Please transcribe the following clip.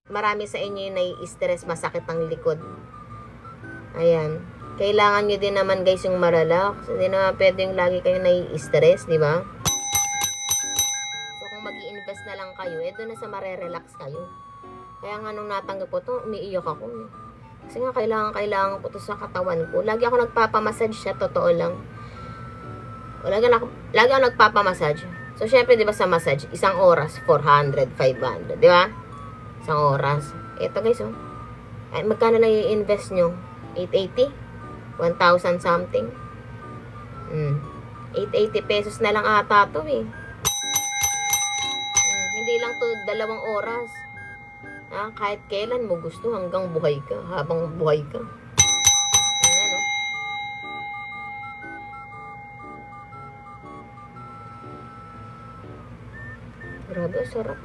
marami sa inyo yung nai-stress, masakit ang likod. Ayan. Kailangan nyo din naman guys yung marelax. Hindi naman pwedeng lagi kayong nai-stress, di ba? So kung mag-i-invest na lang kayo, doon na sa marerelax kayo. Kaya nga nung natanggap ko to, umiiyak ako. Kasi nga kailangan ko to sa katawan ko. Lagi ako nagpapamassage siya, totoo lang. Lagi ako nagpapamassage. So syempre, di ba sa massage, isang oras, 400, 500, di ba? Isang oras. Ito guys, oh. Ay, magkano na i-invest nyo? 880? 1,000 something. 880 pesos na lang ata to eh. Hindi lang to 2 oras. Kahit kailan mo gusto hanggang buhay ka. Habang buhay ka. Ayan o. Grabe, sarap.